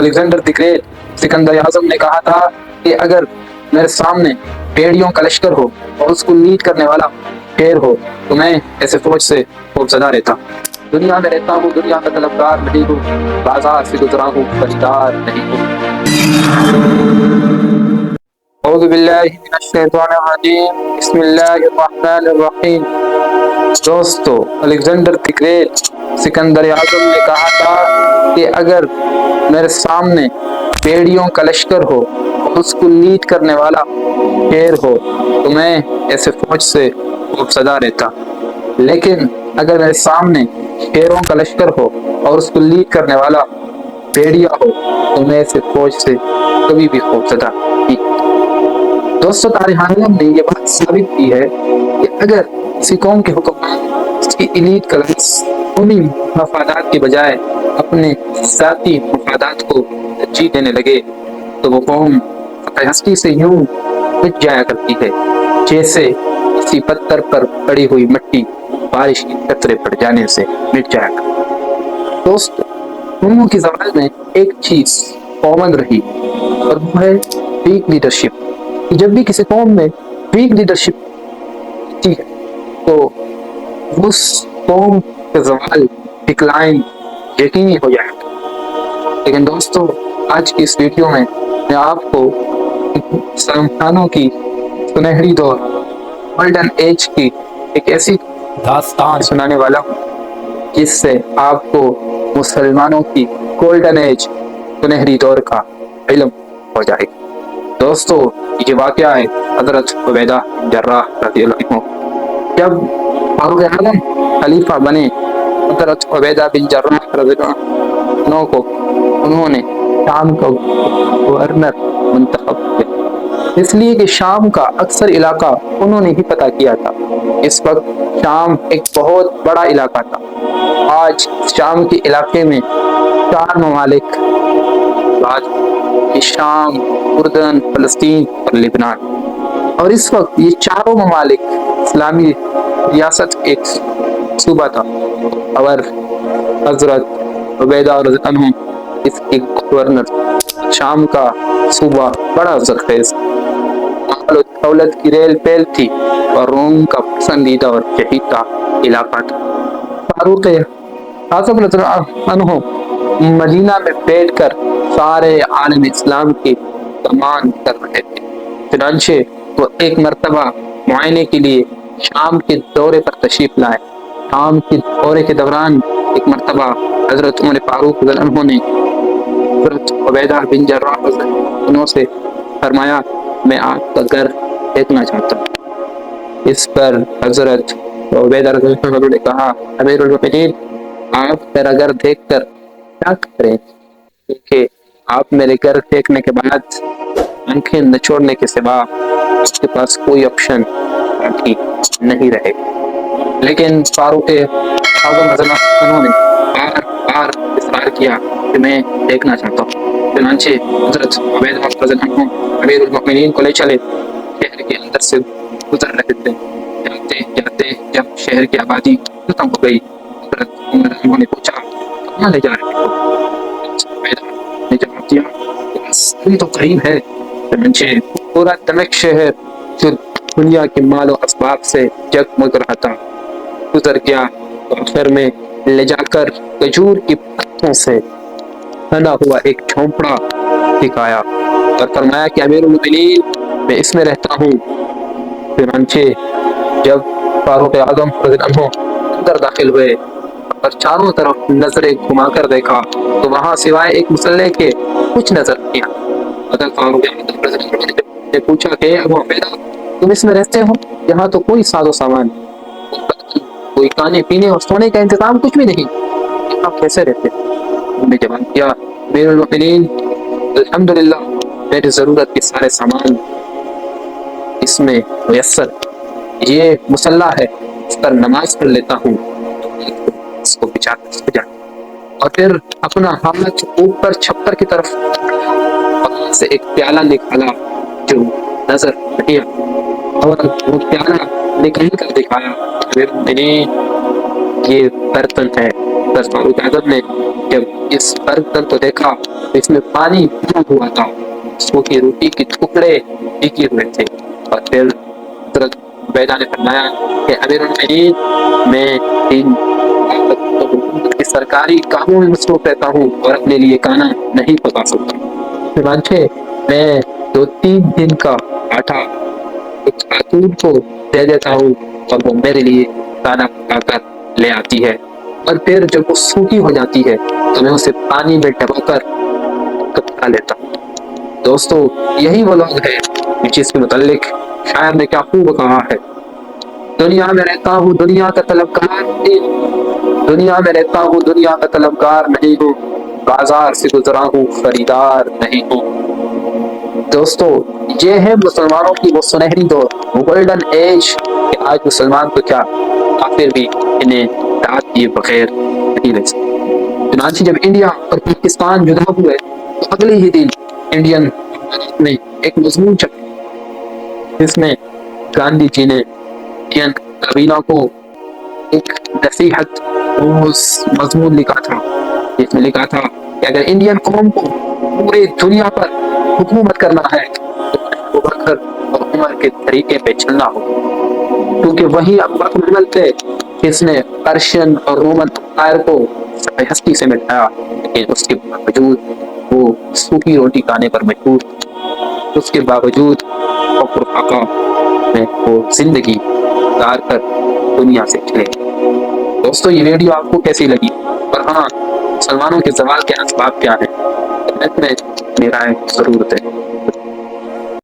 Alexander the great Sikandar اعظم نے کہا تھا کہ اگر میرے سامنے بیڑیوں کا لشکر ہو اور اس کو لیڈ کرنے والا شیر ہو تو میں ایسے فوج سے خوفزدہ رہتا. دنیا میں رہتا ہوں، دنیا کا طلبگار نہیں ہوں، بازار سے گزرا ہوں، خریدار نہیں ہوں. اعوذ باللہ من الشیطان الرجیم، بسم اللہ الرحمن الرحیم. دوستو، الیگزینڈر دی گریٹ سکندر اعظم نے کہا تھا کہ اگر میرے سامنے بیڑیوں کا لشکر ہو اور اس کو لیڈ کرنے والا شیر ہو تو میں ایسے فوج سے خوفزدہ رہتا. لیکن اگر میرے سامنے شیروں کا لشکر ہو اور اس کو لیڈ کرنے والا بیڑیا ہو تو میں ایسے فوج سے کبھی بھی خوفزدہ نہیں. دوستو، تاریخ عالم نے یہ بات ثابت کی ہے کہ اگر کسی قوم کے حکمران اس کی ایلیٹ کلاس قومی مفادات کے بجائے اپنے ذاتی مفادات کو ترجیح دینے لگے تو وہ قوم ہستی سے یوں مٹ جایا کرتی ہے جیسے کسی پتھر پر پڑی ہوئی مٹی بارش کے قطرے پڑ جانے سے مٹ جایا کرتی. دوستو، قوموں کی زبان میں ایک چیز کامن رہی اور وہ ہے ویک لیڈرشپ. جب بھی کسی قوم میں ویک لیڈرشپ ہوتی ہے تو اس قوم کا زوال، ڈکلائن یقینی ہو جائے گا. لیکن دوستو، آج کی اس ویڈیو میں آپ کو مسلمانوں کی سنہری دور، گولڈن ایج کی ایک ایسی داستان سنانے والا ہوں جس سے آپ کو مسلمانوں کی گولڈن ایج، سنہری دور کا علم ہو جائے گا. دوستو، یہ واقعہ ہے حضرت عبیدہ جراح رضی اللہ عنہ. جب فاروق اعظم خلیفہ بنے، حضرت عبیدہ بن جراح رضی اللہ عنہ کو انہوں نے شام کا گورنر منتخب کیا، اس لیے کہ شام کا اکثر علاقہ انہوں نے ہی فتح کیا تھا. اس وقت شام ایک بہت بڑا علاقہ تھا. آج شام کے علاقے میں 4 ممالک شام، اردن، فلسطین اور لبنان، اور اس وقت یہ چاروں ممالک اسلامی ریاست ایک صوبہ تھا اور حضرت عبیدہ رضی اللہ عنہ اس کے گورنر. شام کا صوبہ بڑا زرخیز، مال و دولت کی ریل پیل تھی اور روم کا پسندیدہ اور چہیتا علاقہ تھا. فاروق اعظم رضی اللہ عنہ مدینہ میں بیٹھ کر سارے عالم اسلام کی کمان کر رہے تھے. چنانچہ وہ ایک مرتبہ معائنے کے لیے شام کے دورے پر تشریف لائے. شام کے دورے کے دوران ایک مرتبہ حضرت عمر فاروق رضی اللہ عنہ نے حضرت عبیدہ بن جراح رضی اللہ عنہ سے فرمایا، میں آپ کا گھر دیکھنا چاہتا ہوں. اس پر حضرت عبیدہ رضی اللہ عنہ نے کہا، امیر المؤمنین، آپ میرا گھر دیکھ کر کیا کریں، کیونکہ آپ میرے گھر دیکھنے کے بعد آنکھیں نچوڑنے کے سوا اس کے پاس کوئی آپشن باقی نہیں رہے. لیکن فاروق اعظم رضی اللہ عنہ نے بار بار اصرار کیا کہ میں دیکھنا چاہتا ہوں. چنانچہ حضرت عبیدہ رضی اللہ عنہ امیر المؤمنین کو لے چلے. شہر کے اندر سے گزر رہے تھے. جاتے جاتے جب شہر کی آبادی ختم ہو گئی، حضرت عمر رضی اللہ عنہ نے پوچھا، کہاں لے جا رہے ہو؟ عبیدہ نے جواب دیا، ابھی تو قریب ہے. چنانچہ پورا دمشق شہر جو دنیا کے مال و اسباب سے جگمگ رہا تھا گزر گیا، اور آخر میں لے جا کر کھجور کی پتوں سے بنا ہوا ایک جھونپڑا دکھایا اور فرمایا کہ امیر المؤمنین، میں اس میں رہتا ہوں. چنانچہ جب فاروق اعظم رضی اللہ عنہ اندر داخل ہوئے اور چاروں طرف نظریں گھما کر دیکھا تو وہاں سوائے ایک مسلح کے کچھ نظر نہیں آیا. حضرت فاروق اعظم رضی اللہ عنہ نے پوچھا کہ ابو عبیدہ، تم اس میں رہتے ہو؟ یہاں تو کوئی ساز و سامان، کوئی کھانے پینے اور سونے کا انتظام کچھ بھی نہیں، آپ کیسے رہتے؟ انہوں نے جواب دیا، امیر المؤمنین، الحمدللہ میری ضرورت کے سارے سامان اس میں میسر. یہ مصلی ہے، اس پر نماز پڑھ لیتا ہوں، اس کو بچا اور پھر اپنا ہاتھ اوپر چھپر کی طرف سے ایک پیالہ نکالا جو نظر نہیں آیا اور وہ پیالہ نکال کر دکھایا، یہ برتن ہے حضرت فاروق اعظم نے جب اس برتن کو دیکھا تو اس میں پانی بھرا ہوا تھا، سوکھی روٹی کے ٹکڑے بھیگے ہوئے تھے، اور پھر حضرت عبیدہ نے فرمایا کہ امیر المؤمنین، میں ان حکومت کے سرکاری کاموں میں مصروف رہتا ہوں اور اپنے لیے کھانا نہیں پکا سکتا، چنانچہ میں 2-3 دن کا آٹا ایک خاتون کو دے دیتا ہوں اور وہ میرے لیے کھانا پکا کر لے آتی ہے، اور پھر جب وہ سوکھی ہو جاتی ہے تو میں اسے پانی میں ڈبو کر کھا لیتا ہوں۔ دوستو، یہی وہ لوگ ہیں جس کے متعلق شاعر نے کیا خوب کہا ہے: دنیا میں رہتا ہوں دنیا کا طلبگار نہیں ہوں، دنیا میں رہتا ہوں دنیا کا طلبگار نہیں ہوں، بازار سے گزرا ہوں خریدار نہیں ہوں۔ دوستو، یہ ہے مسلمانوں کی وہ سنہری دور، وہ گولڈن ایج، کہ آج مسلمان تو کیا کافر بھی انہیں داد دیے بغیر نہیں رہ سکتے۔ چنانچہ جب انڈیا اور پاکستان جدا ہوئے تو اگلے ہی دن انڈین حکومت میں ایک مضمون چھپا جس میں گاندھی جی نے انڈین کابینہ کو ایک نصیحت مضمون لکھا تھا، جس میں لکھا تھا کہ اگر انڈین قوم کو پورے دنیا پر حکومت کرنا ہے تو ابو بکر اور عمر کے طریقے پہ چلنا ہوگا، کیونکہ وہی ابو بکر عمر تھے جس نے پرشین اور رومن امپائر کو ہستی سے مٹایا، لیکن اس کے باوجود وہ سوکھی روٹی کھانے پر مجبور تھے، اس کے باوجود فقر فاقہ میں وہ زندگی گزار کر دنیا سے چلے گئے۔ دوستو، یہ ویڈیو آپ کو کیسی لگی؟ اور ہاں، مسلمانوں کے زوال کے اسباب کیا ہیں؟ کمنٹ میں اپنی رائے ضرور دیں۔